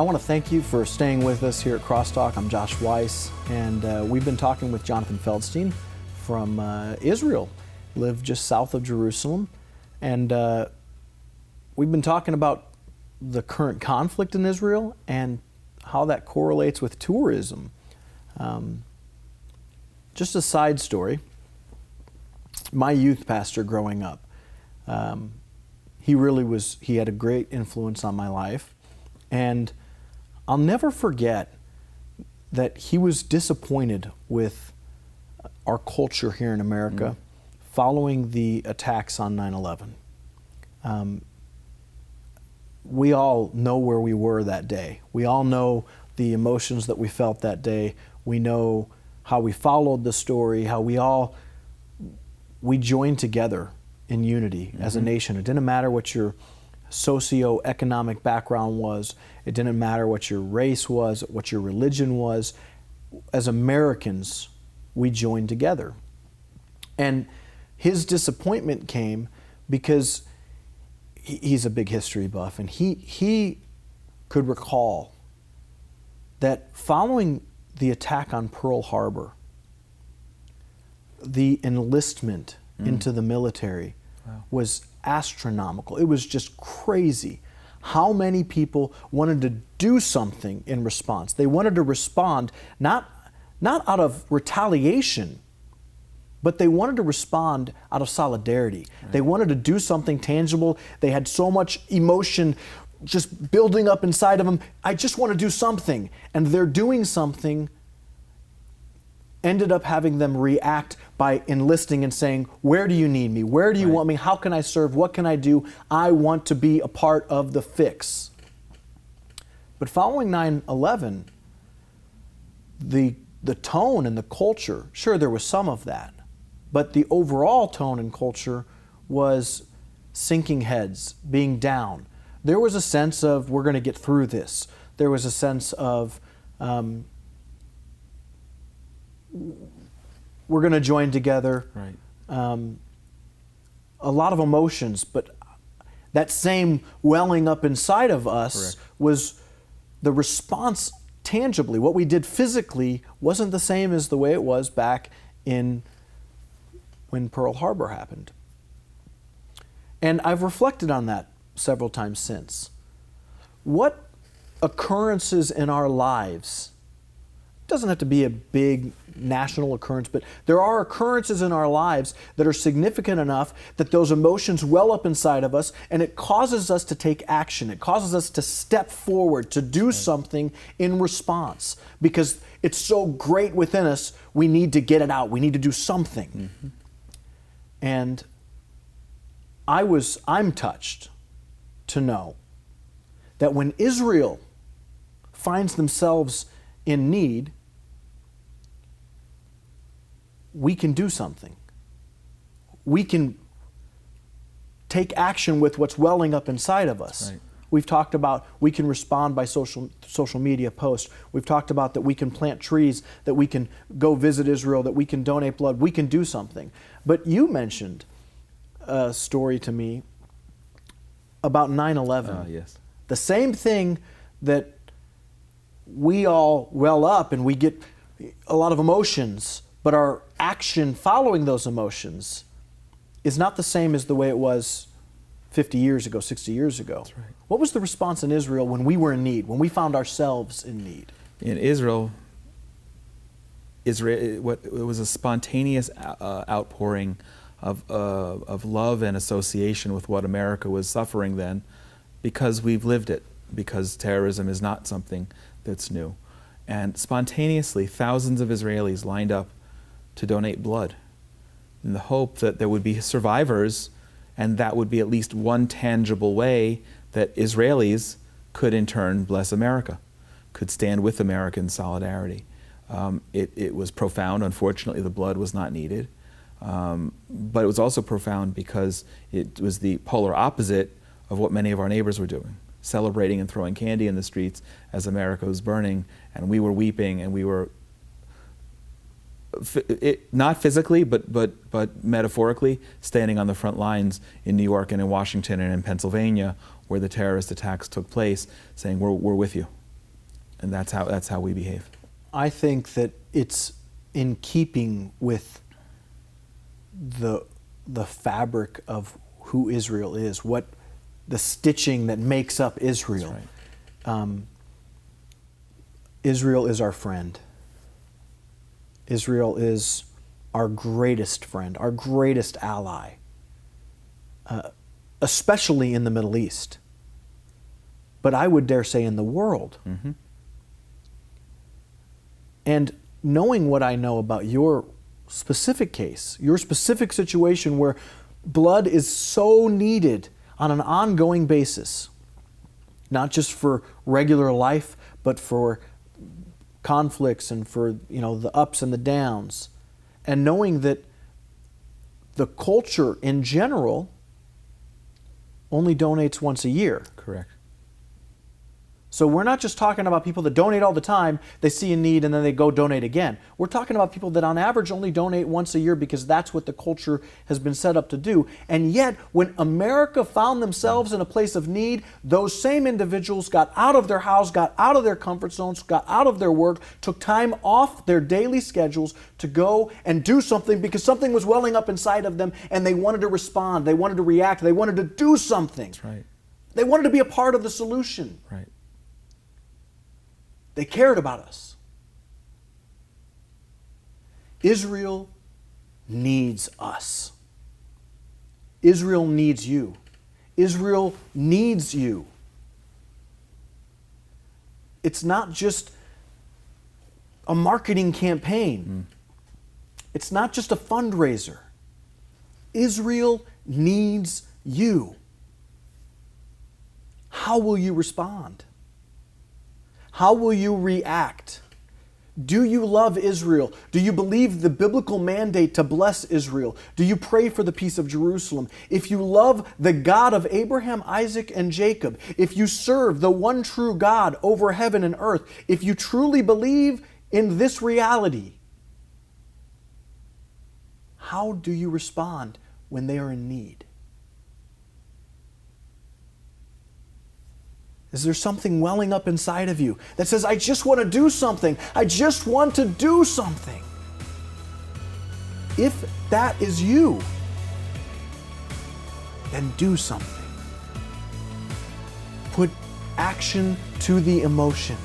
I want to thank you for staying with us here at CrossTalk. I'm Josh Weiss, and we've been talking with Jonathan Feldstein from Israel, live just south of Jerusalem. And we've been talking about the current conflict in Israel and how that correlates with tourism. Just a side story. My youth pastor growing up, he had a great influence on my life. And I'll never forget that he was disappointed with our culture here in America following the attacks on 9/11. We all know where we were that day. We all know the emotions that we felt that day. We know how we followed the story, how we joined together in unity as a nation. It didn't matter what your socioeconomic background was. It didn't matter what your race was, what your religion was. As Americans, we joined together. And his disappointment came because he's a big history buff, and he could recall that following the attack on Pearl Harbor, the enlistment into the military was astronomical. It was just crazy how many people wanted to do something in response. They wanted to respond not out of retaliation, but they wanted to respond out of solidarity. Right. They wanted to do something tangible. They had so much emotion just building up inside of them. I just want to do something. And their doing something ended up having them react by enlisting and saying, where do you need me? Where do you want me? How can I serve? What can I do? I want to be a part of the fix. But following 9/11, the tone and the culture, sure, there was some of that, but the overall tone and culture was sinking heads, being down. There was a sense of, we're going to get through this. There was a sense of, we're going to join together. Right. A lot of emotions, but that same welling up inside of us was the response tangibly. What we did physically wasn't the same as the way it was back when Pearl Harbor happened. And I've reflected on that several times since. What occurrences in our lives, doesn't have to be a big national occurrence, but there are occurrences in our lives that are significant enough that those emotions well up inside of us, and it causes us to take action. It causes us to step forward, to do something in response. Because it's so great within us, we need to get it out. We need to do something. And I'm touched to know that when Israel finds themselves in need, we can do something. We can take action with what's welling up inside of us. Right. We've talked about we can respond by social media posts. We've talked about that we can plant trees, that we can go visit Israel, that we can donate blood. We can do something. But you mentioned a story to me about 9/11. Yes. The same thing that we all well up and we get a lot of emotions, but our action following those emotions is not the same as the way it was 50 years ago, 60 years ago. That's right. What was the response in Israel when we were in need, when we found ourselves in need? In Israel, it was a spontaneous outpouring of love and association with what America was suffering then, because we've lived it, because terrorism is not something that's new. And spontaneously, thousands of Israelis lined up to donate blood in the hope that there would be survivors, and that would be at least one tangible way that Israelis could in turn bless America, could stand with America in solidarity. It was profound. Unfortunately, the blood was not needed. But it was also profound because it was the polar opposite of what many of our neighbors were doing, celebrating and throwing candy in the streets as America was burning, and we were weeping, and we were not physically, but metaphorically, standing on the front lines in New York and in Washington and in Pennsylvania, where the terrorist attacks took place, saying, we're with you. And that's how we behave. I think that it's in keeping with the fabric of who Israel is, what the stitching that makes up Israel. That's right. Israel is our friend. Israel is our greatest friend, our greatest ally, especially in the Middle East. But I would dare say in the world. Mm-hmm. And knowing what I know about your specific case, your specific situation where blood is so needed on an ongoing basis, not just for regular life, but for conflicts and for the ups and the downs, and knowing that the culture in general only donates once a year. Correct. So we're not just talking about people that donate all the time, they see a need and then they go donate again. We're talking about people that on average only donate once a year because that's what the culture has been set up to do. And yet, when America found themselves in a place of need, those same individuals got out of their house, got out of their comfort zones, got out of their work, took time off their daily schedules to go and do something because something was welling up inside of them and they wanted to respond, they wanted to react, they wanted to do something. That's right. They wanted to be a part of the solution. Right. They cared about us. Israel needs us. Israel needs you. Israel needs you. It's not just a marketing campaign. It's not just a fundraiser. Israel needs you. How will you respond? How will you react? Do you love Israel? Do you believe the biblical mandate to bless Israel? Do you pray for the peace of Jerusalem? If you love the God of Abraham, Isaac, and Jacob, if you serve the one true God over heaven and earth, if you truly believe in this reality, how do you respond when they are in need? Is there something welling up inside of you that says, I just want to do something. I just want to do something. If that is you, then do something. Put action to the emotion.